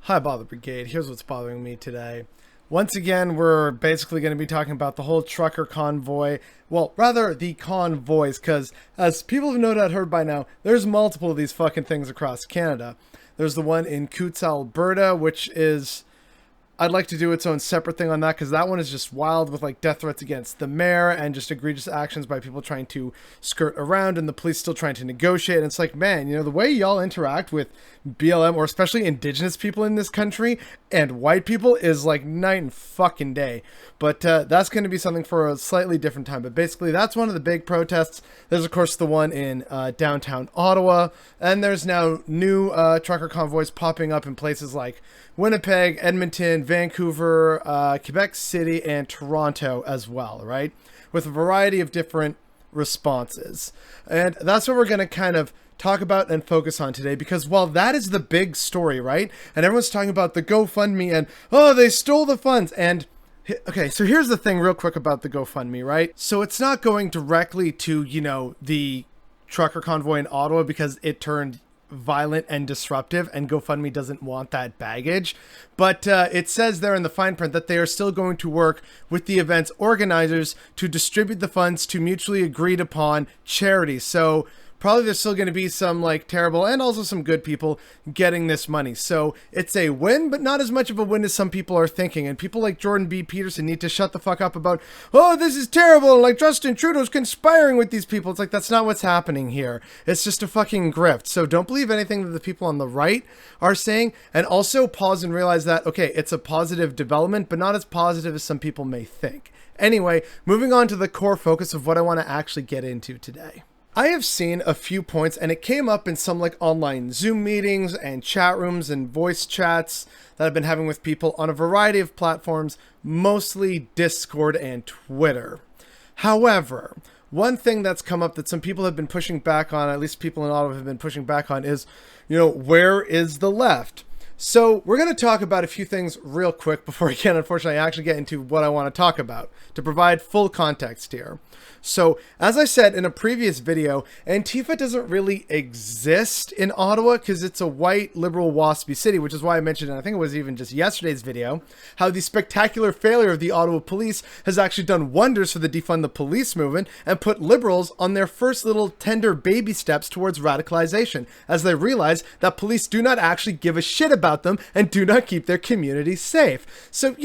Hi, Bother Brigade. Here's what's bothering me today. Once again, we're basically going to be talking about the whole trucker convoy. Well, rather, the convoys, because as people have no doubt heard by now, there's multiple of these fucking things across Canada. There's the one in Coutts, Alberta, which is... I'd like to do its own separate thing on that because that one is just wild with like death threats against the mayor and just egregious actions by people trying to skirt around and the police still trying to negotiate. And it's like, man, the way y'all interact with BLM or especially indigenous people in this country and white people is like night and fucking day. But that's going to be something for a slightly different time. But basically, that's one of the big protests. There's, of course, the one in downtown Ottawa. And there's now new trucker convoys popping up in places like Winnipeg, Edmonton, Vancouver, Quebec City, and Toronto as well, right? With a variety of different responses. And that's what we're going to kind of talk about and focus on today, because while that is the big story, right? And everyone's talking about the GoFundMe and, oh, they stole the funds. And okay, so here's the thing real quick about the GoFundMe, right? So it's not going directly to, the trucker convoy in Ottawa because it turned violent and disruptive, and GoFundMe doesn't want that baggage. But it says there in the fine print that they are still going to work with the event's organizers to distribute the funds to mutually agreed upon charities. So probably there's still going to be some like terrible and also some good people getting this money. So it's a win, but not as much of a win as some people are thinking. And people like Jordan B. Peterson need to shut the fuck up about, oh, this is terrible. Like Justin Trudeau's conspiring with these people. It's like, that's not what's happening here. It's just a fucking grift. So don't believe anything that the people on the right are saying. And also pause and realize that, okay, it's a positive development, but not as positive as some people may think. Anyway, moving on to the core focus of what I want to actually get into today. I have seen a few points, and it came up in some like online Zoom meetings and chat rooms and voice chats that I've been having with people on a variety of platforms, mostly Discord and Twitter. However, one thing that's come up that some people have been pushing back on, at least people in Ottawa have been pushing back on, is, where is the left? So we're going to talk about a few things real quick before we can, unfortunately, actually get into what I want to talk about to provide full context here. So as I said in a previous video, Antifa doesn't really exist in Ottawa because it's a white, liberal, waspy city, which is why I mentioned, and I think it was even just yesterday's video, how the spectacular failure of the Ottawa police has actually done wonders for the defund the police movement and put liberals on their first little tender baby steps towards radicalization, as they realize that police do not actually give a shit about them and do not keep their community safe. So,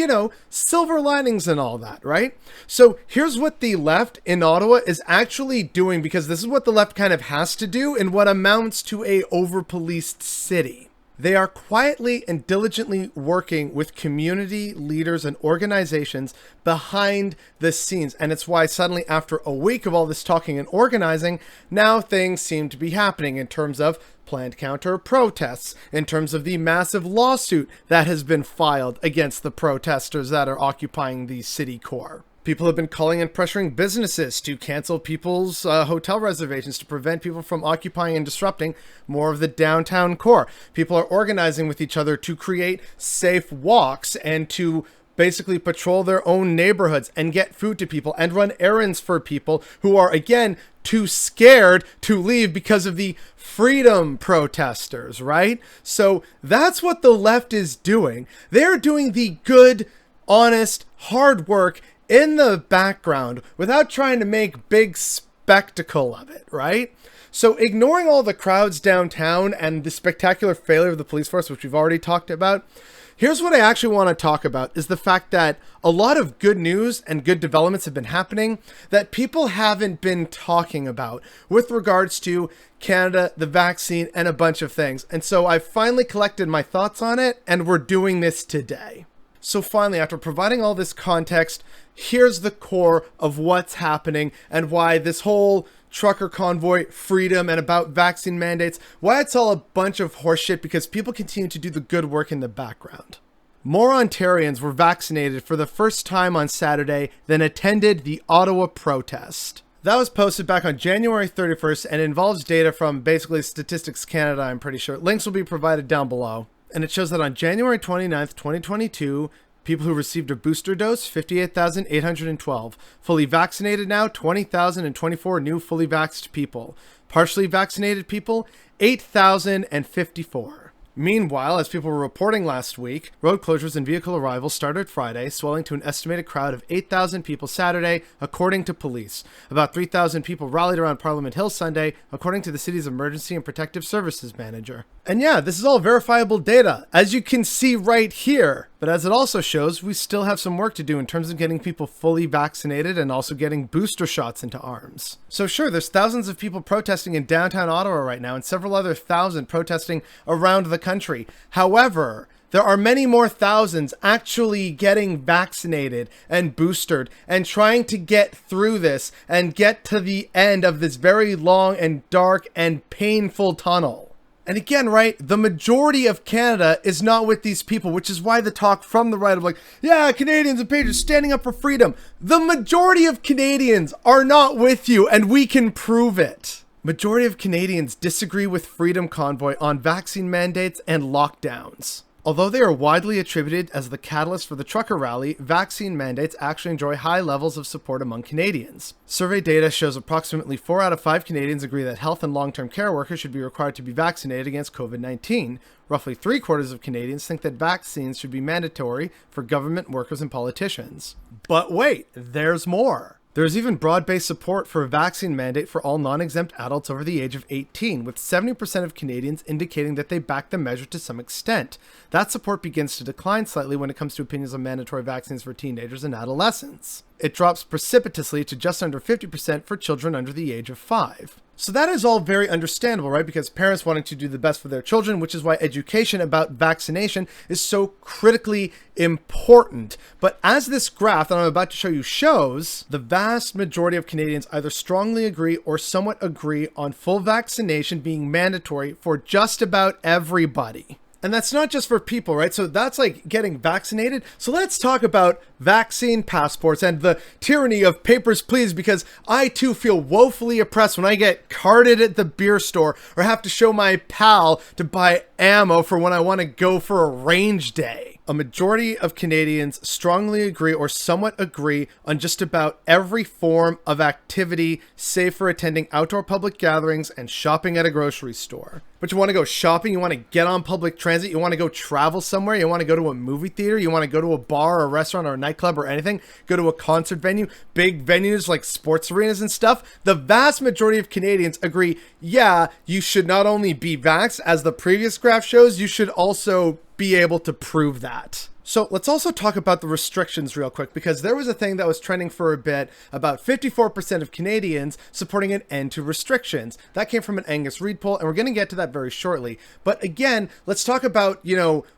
silver linings and all that, right? So here's what the left in Ottawa is actually doing, because this is what the left kind of has to do in what amounts to a over-policed city. They are quietly and diligently working with community leaders and organizations behind the scenes. And it's why suddenly after a week of all this talking and organizing, now things seem to be happening in terms of planned counter protests, in terms of the massive lawsuit that has been filed against the protesters that are occupying the city core. People have been calling and pressuring businesses to cancel people's hotel reservations to prevent people from occupying and disrupting more of the downtown core. People are organizing with each other to create safe walks and to basically patrol their own neighborhoods and get food to people and run errands for people who are, again, too scared to leave because of the freedom protesters, right? So that's what the left is doing. They're doing the good, honest, hard work in the background without trying to make big spectacle of it, right? So ignoring all the crowds downtown and the spectacular failure of the police force, which we've already talked about, here's what I actually want to talk about is the fact that a lot of good news and good developments have been happening that people haven't been talking about with regards to Canada, the vaccine, and a bunch of things. And so I've finally collected my thoughts on it, and we're doing this today. So finally, after providing all this context, here's the core of what's happening and why this whole trucker convoy, freedom, and about vaccine mandates, why it's all a bunch of horseshit, because people continue to do the good work in the background. More Ontarians were vaccinated for the first time on Saturday than attended the Ottawa protest. That was posted back on January 31st and involves data from basically Statistics Canada, I'm pretty sure. Links will be provided down below. And it shows that on January 29th, 2022, people who received a booster dose, 58,812. Fully vaccinated now, 20,024 new fully vaxxed people. Partially vaccinated people, 8,054. Meanwhile, as people were reporting last week, road closures and vehicle arrivals started Friday, swelling to an estimated crowd of 8,000 people Saturday, according to police. About 3,000 people rallied around Parliament Hill Sunday, according to the city's Emergency and Protective Services manager. And yeah, this is all verifiable data, as you can see right here. But as it also shows, we still have some work to do in terms of getting people fully vaccinated and also getting booster shots into arms. So sure, there's thousands of people protesting in downtown Ottawa right now and several other thousand protesting around the country. However, there are many more thousands actually getting vaccinated and boosted and trying to get through this and get to the end of this very long and dark and painful tunnel. And again, right, the majority of Canada is not with these people, which is why the talk from the right of like, yeah, Canadians and patriots standing up for freedom. The majority of Canadians are not with you, and we can prove it. Majority of Canadians disagree with Freedom Convoy on vaccine mandates and lockdowns. Although they are widely attributed as the catalyst for the trucker rally, vaccine mandates actually enjoy high levels of support among Canadians. Survey data shows approximately 4 out of 5 Canadians agree that health and long-term care workers should be required to be vaccinated against COVID-19. Roughly 3/4 of Canadians think that vaccines should be mandatory for government workers and politicians. But wait, there's more. There is even broad-based support for a vaccine mandate for all non-exempt adults over the age of 18, with 70% of Canadians indicating that they back the measure to some extent. That support begins to decline slightly when it comes to opinions on mandatory vaccines for teenagers and adolescents. It drops precipitously to just under 50% for children under the age of 5. So that is all very understandable, right? Because parents wanting to do the best for their children, which is why education about vaccination is so critically important. But as this graph that I'm about to show you shows, the vast majority of Canadians either strongly agree or somewhat agree on full vaccination being mandatory for just about everybody. And that's not just for people, right? So that's like getting vaccinated. So let's talk about vaccine passports and the tyranny of papers, please, because I too feel woefully oppressed when I get carded at the beer store or have to show my pal to buy ammo for when I want to go for a range day. A majority of Canadians strongly agree or somewhat agree on just about every form of activity, save for attending outdoor public gatherings and shopping at a grocery store. But you want to go shopping, you want to get on public transit, you want to go travel somewhere, you want to go to a movie theater, you want to go to a bar or a restaurant or a nightclub or anything, go to a concert venue, big venues like sports arenas and stuff. The vast majority of Canadians agree, yeah, you should not only be vaxxed, as the previous graph shows, you should also be able to prove that. So let's also talk about the restrictions real quick, because there was a thing that was trending for a bit about 54% of Canadians supporting an end to restrictions. That came from an Angus Reid poll, and we're going to get to that very shortly. But again, let's talk about,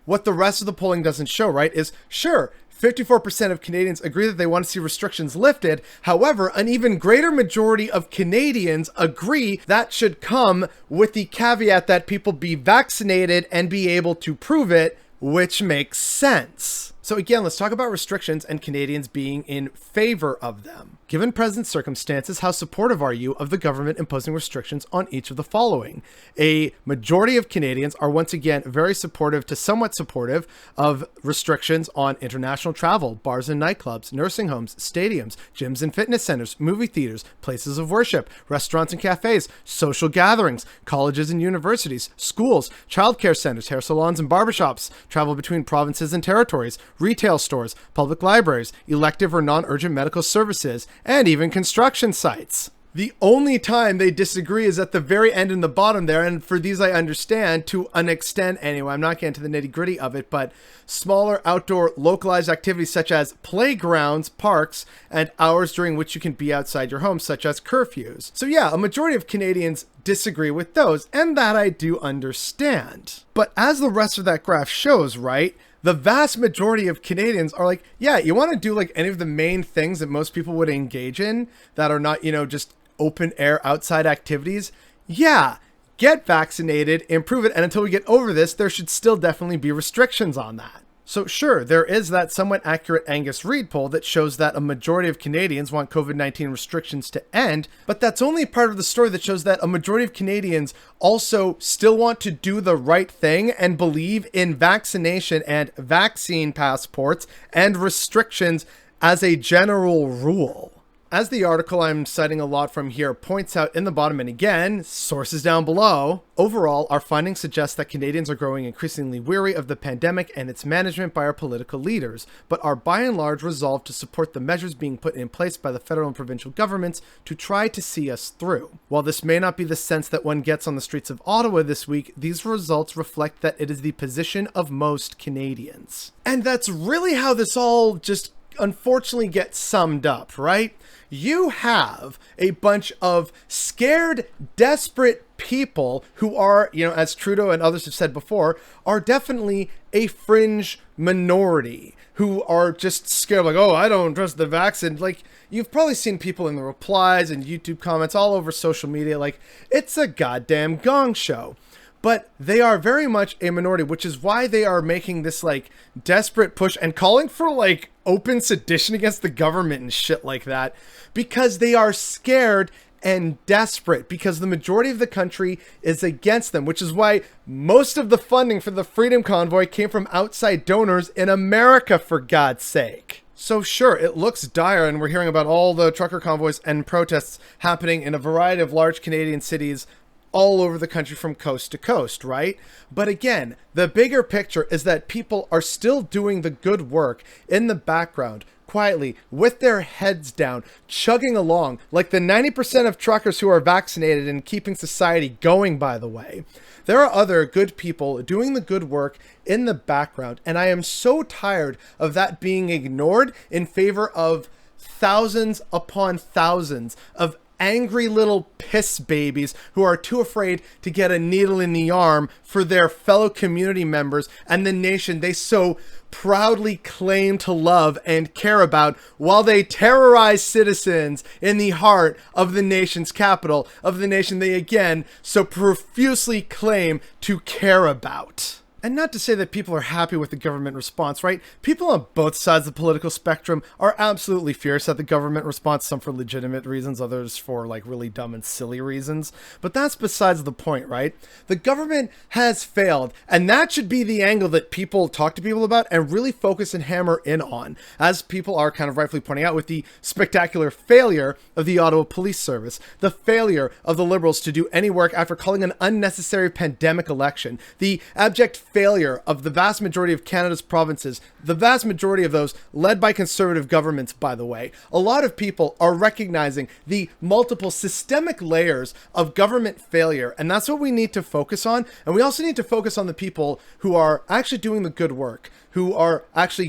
what the rest of the polling doesn't show, right? Is sure, 54% of Canadians agree that they want to see restrictions lifted. However, an even greater majority of Canadians agree that should come with the caveat that people be vaccinated and be able to prove it, which makes sense. So again, let's talk about restrictions and Canadians being in favor of them. Given present circumstances, how supportive are you of the government imposing restrictions on each of the following? A majority of Canadians are once again very supportive to somewhat supportive of restrictions on international travel, bars and nightclubs, nursing homes, stadiums, gyms and fitness centers, movie theaters, places of worship, restaurants and cafes, social gatherings, colleges and universities, schools, childcare centers, hair salons and barbershops, travel between provinces and territories, retail stores, public libraries, elective or non-urgent medical services, and even construction sites. The only time they disagree is at the very end in the bottom there, and for these I understand to an extent anyway. I'm not getting to the nitty-gritty of it, but smaller outdoor localized activities such as playgrounds, parks, and hours during which you can be outside your home, such as curfews. So yeah, a majority of Canadians disagree with those, and that I do understand. But as the rest of that graph shows, right, the vast majority of Canadians are like, yeah, you want to do like any of the main things that most people would engage in that are not, just open air outside activities. Yeah, get vaccinated, improve it. And until we get over this, there should still definitely be restrictions on that. So sure, there is that somewhat accurate Angus Reid poll that shows that a majority of Canadians want COVID-19 restrictions to end, but that's only part of the story that shows that a majority of Canadians also still want to do the right thing and believe in vaccination and vaccine passports and restrictions as a general rule. As the article I'm citing a lot from here points out in the bottom, and again, sources down below, overall, our findings suggest that Canadians are growing increasingly weary of the pandemic and its management by our political leaders, but are by and large resolved to support the measures being put in place by the federal and provincial governments to try to see us through. While this may not be the sense that one gets on the streets of Ottawa this week, these results reflect that it is the position of most Canadians. And that's really how this all just unfortunately gets summed up, right? You have a bunch of scared, desperate people who are, as Trudeau and others have said before, are definitely a fringe minority who are just scared, like, oh, I don't trust the vaccine. Like, you've probably seen people in the replies and YouTube comments all over social media, like, it's a goddamn gong show. But they are very much a minority, which is why they are making this, like, desperate push and calling for, like, open sedition against the government and shit like that, because they are scared and desperate, because the majority of the country is against them, which is why most of the funding for the Freedom Convoy came from outside donors in America, for God's sake. So sure, it looks dire, and we're hearing about all the trucker convoys and protests happening in a variety of large Canadian cities all over the country from coast to coast, right? But again, the bigger picture is that people are still doing the good work in the background, quietly, with their heads down, chugging along, like the 90% of truckers who are vaccinated and keeping society going, by the way. There are other good people doing the good work in the background, and I am so tired of that being ignored in favor of thousands upon thousands of angry little piss babies who are too afraid to get a needle in the arm for their fellow community members and the nation they so proudly claim to love and care about, while they terrorize citizens in the heart of the nation's capital, of the nation they again so profusely claim to care about. And not to say that people are happy with the government response, right? People on both sides of the political spectrum are absolutely fierce at the government response, some for legitimate reasons, others for like really dumb and silly reasons. But that's besides the point, right? The government has failed, and that should be the angle that people talk to people about and really focus and hammer in on, as people are kind of rightfully pointing out with the spectacular failure of the Ottawa Police Service, the failure of the Liberals to do any work after calling an unnecessary pandemic election, the abject failure of the vast majority of Canada's provinces, the vast majority of those led by conservative governments, by the way. A lot of people are recognizing the multiple systemic layers of government failure, and that's what we need to focus on. And we also need to focus on the people who are actually doing the good work, who are actually,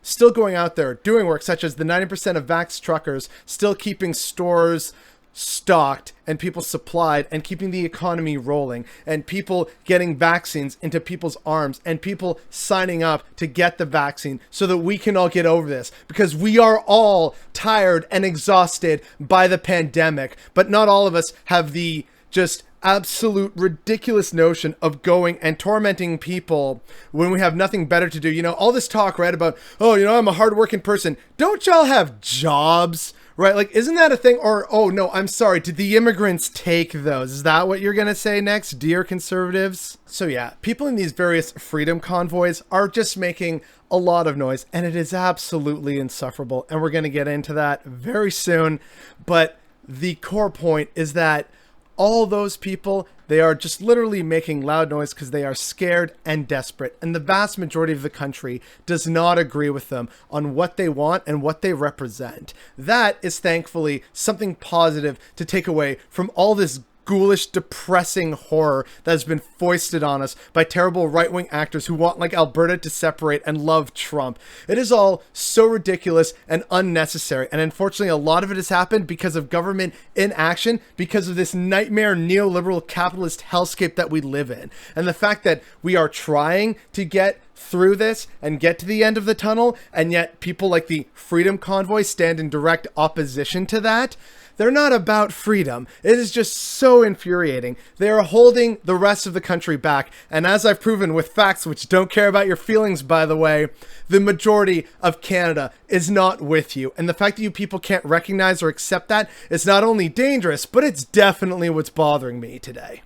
still going out there doing work, such as the 90% of vax truckers still keeping stores stocked and people supplied and keeping the economy rolling, and people getting vaccines into people's arms, and people signing up to get the vaccine so that we can all get over this, because we are all tired and exhausted by the pandemic. But not all of us have the just absolute ridiculous notion of going and tormenting people when we have nothing better to do. All this talk, right, about, oh, I'm a hardworking person. Don't y'all have jobs? Right? Like, isn't that a thing? Or, oh, no, I'm sorry. Did the immigrants take those? Is that what you're going to say next, dear conservatives? So yeah, people in these various freedom convoys are just making a lot of noise, and it is absolutely insufferable. And we're going to get into that very soon. But the core point is that all those people, they are just literally making loud noise because they are scared and desperate. And the vast majority of the country does not agree with them on what they want and what they represent. That is thankfully something positive to take away from all this ghoulish, depressing horror that has been foisted on us by terrible right-wing actors who want, like, Alberta to separate and love Trump. It is all so ridiculous and unnecessary, and unfortunately a lot of it has happened because of government inaction, because of this nightmare neoliberal capitalist hellscape that we live in. And the fact that we are trying to get through this and get to the end of the tunnel, and yet people like the Freedom Convoy stand in direct opposition to that. They're not about freedom. It is just so infuriating. They are holding the rest of the country back. And as I've proven with facts, which don't care about your feelings, by the way, the majority of Canada is not with you. And the fact that you people can't recognize or accept that is not only dangerous, but it's definitely what's bothering me today.